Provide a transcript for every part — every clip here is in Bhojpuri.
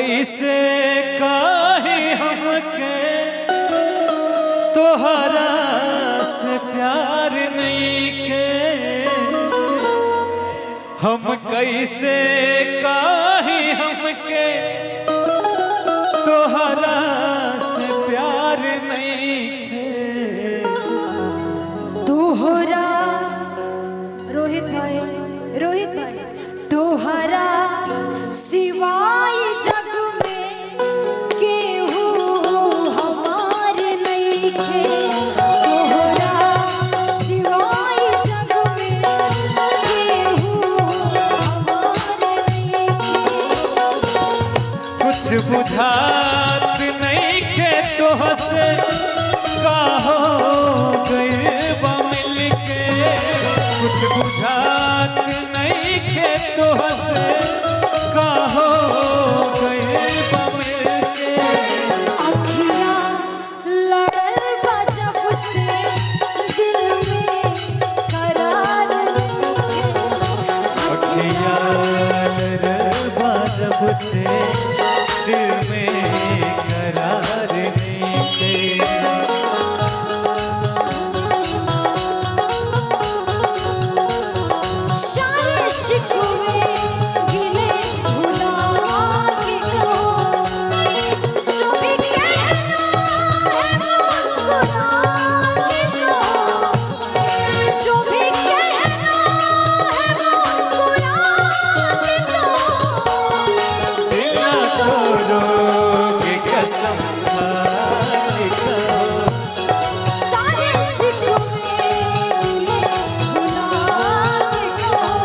कैसे काहे हमके तोहरा से प्यार नहीं के। हम कैसे काहे हमके तोहरा से प्यार नहीं के। तोहरा रोहित भाई तोहरा सिवाय जग में केहू हमार नहीं खे। तोहरा सिवाय जग में केहू हमार नहीं खे। कुछ बुझात नहीं के तोहसे काहो गइबा मिलके। कुछ बुझात नहीं के तोहसे काहो गइबा मिलके। अखियाँ लड़ल बा जब से दिल में करार नहीं खे। अखियाँ लड़ल बा जब से दिल में करार नहीं के। सारे शिकवे गिले भुला के कहो। जो भी कहना है मुस्कुरा के कहो। जो भी कहना है मुस्कुरा के कहो। दिल ना तोड़ोगे कसम खा के कहो। सारे शिकवे गिले भुला के कहो।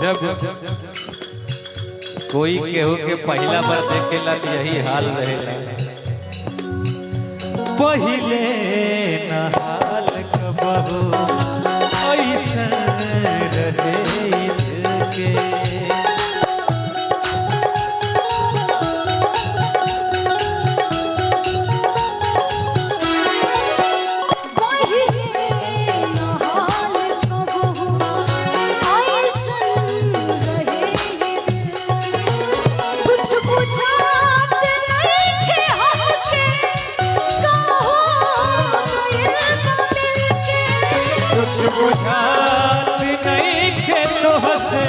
जब कोई केहू के पहला बार देखेला तो यही हाल रहेला। पहिले न हाल कबहू ऐसन रहे दिल के। कुछ बुझात नहीं के तोहसे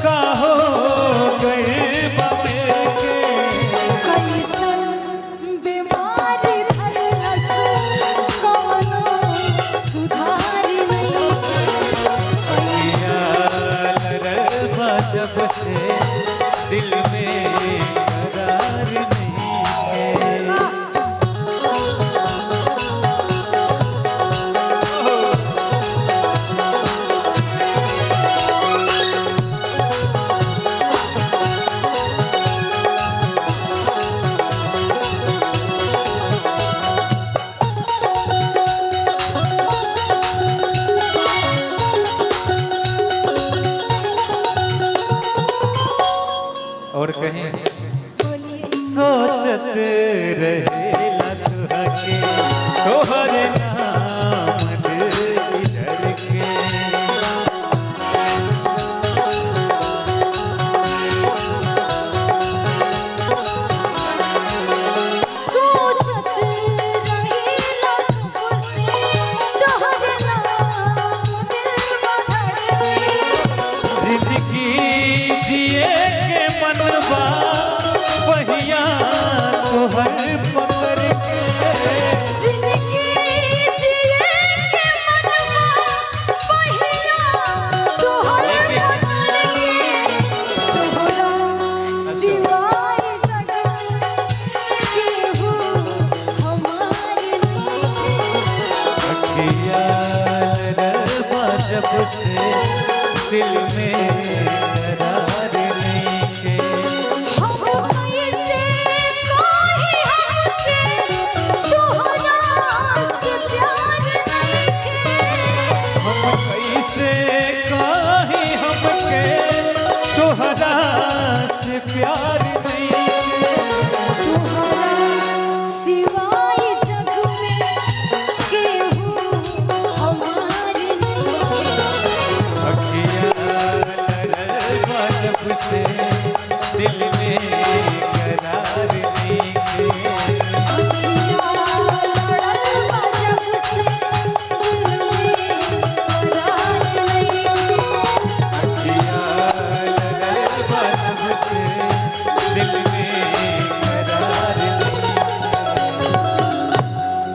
काहो गइबा मिलके। जब से दिल में करार नहीं है। और कहीं सोचत रहेला तुहके तोहरे नाम इधर के। जिंदगी जिए के मनवा पहिया तोहर पकड़ के। जिंदगी जिए के मनवा पहिया तोहर पकड़ के। तोहरा सिवाय जग में केहू हमार नहीं खे। अखियाँ लड़ल बा जब से दिल में करार नहीं के। हम कैसे काहे हमके तोहरा से प्यार नहीं खे। हम कैसे काहे हमके प्यार